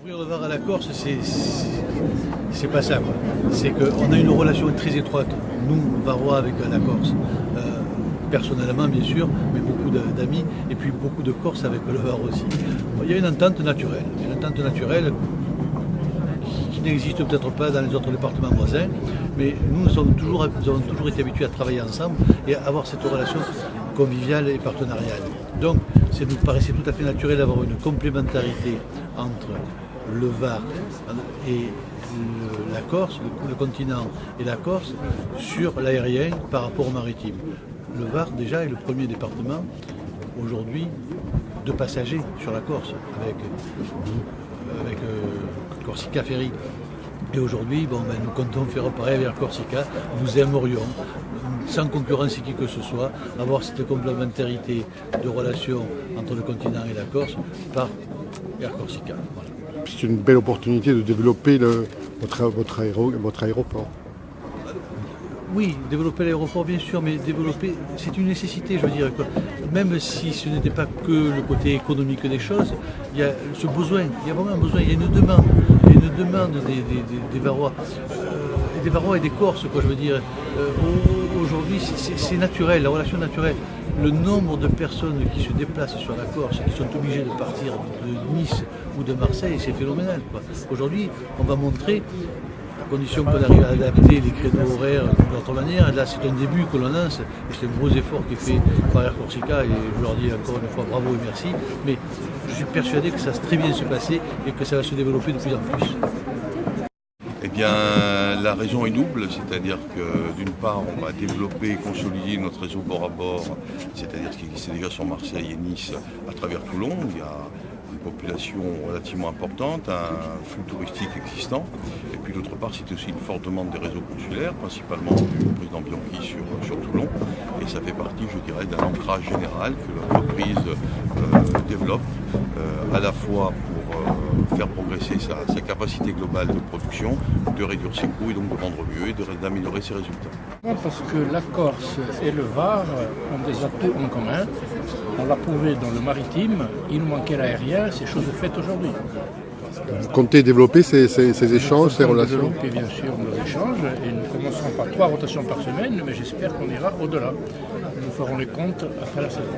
Ouvrir le Var à la Corse, c'est pas ça, quoi. C'est qu'on a une relation très étroite, nous, Varois, avec la Corse. Personnellement, bien sûr, mais beaucoup d'amis, et puis beaucoup de Corses avec le Var aussi. Il y a une entente naturelle, qui n'existe peut-être pas dans les autres départements voisins, mais nous avons toujours été habitués à travailler ensemble et à avoir cette relation conviviale et partenariale. Donc, ça nous paraissait tout à fait naturel d'avoir une complémentarité entre le Var et la Corse, le continent et la Corse, sur l'aérien par rapport au maritime. Le Var, déjà, est le premier département, aujourd'hui, de passagers sur la Corse, avec Corsica Ferry. Et aujourd'hui, nous comptons faire pareil avec Corsica. Nous aimerions, sans concurrencer qui que ce soit, avoir cette complémentarité de relations entre le continent et la Corse par Air Corsica. Voilà. C'est une belle opportunité de développer votre aéroport. Oui, développer l'aéroport, bien sûr, mais développer, c'est une nécessité, je veux dire. Même si ce n'était pas que le côté économique des choses, il y a ce besoin, il y a vraiment un besoin, il y a une demande des Varois, et des Varois et des Corses, quoi, je veux dire. Aujourd'hui, c'est naturel, la relation naturelle. Le nombre de personnes qui se déplacent sur la Corse, qui sont obligées de partir de Nice ou de Marseille, c'est phénoménal, quoi. Aujourd'hui, on va montrer, à condition qu'on arrive à adapter les créneaux horaires d'une autre manière. Et là, c'est un début que l'on lance, et c'est un gros effort qui est fait par Air Corsica, et je leur dis encore une fois bravo et merci. Mais je suis persuadé que ça va très bien se passer et que ça va se développer de plus en plus. Eh bien, la raison est double, c'est-à-dire que d'une part, on va développer et consolider notre réseau bord à bord, c'est-à-dire ce qui existait déjà sur Marseille et Nice à travers Toulon. Il y a une population relativement importante, un flux touristique existant. Et puis d'autre part, c'est aussi une forte demande des réseaux consulaires, principalement du président Bianchi sur Toulon. Et ça fait partie, je dirais, d'un ancrage général que l'entreprise développe, à la fois pour faire progresser sa capacité globale de production, de réduire ses coûts et donc de vendre mieux et d'améliorer ses résultats. Parce que la Corse et le Var ont des atouts en commun. On l'a prouvé dans le maritime, il nous manquait l'aérien, c'est chose faite aujourd'hui. Vous comptez développer ces échanges, ces relations? Développer bien sûr nos échanges, et nous commencerons par 3 rotations par semaine, mais j'espère qu'on ira au-delà. Nous ferons les comptes après la saison.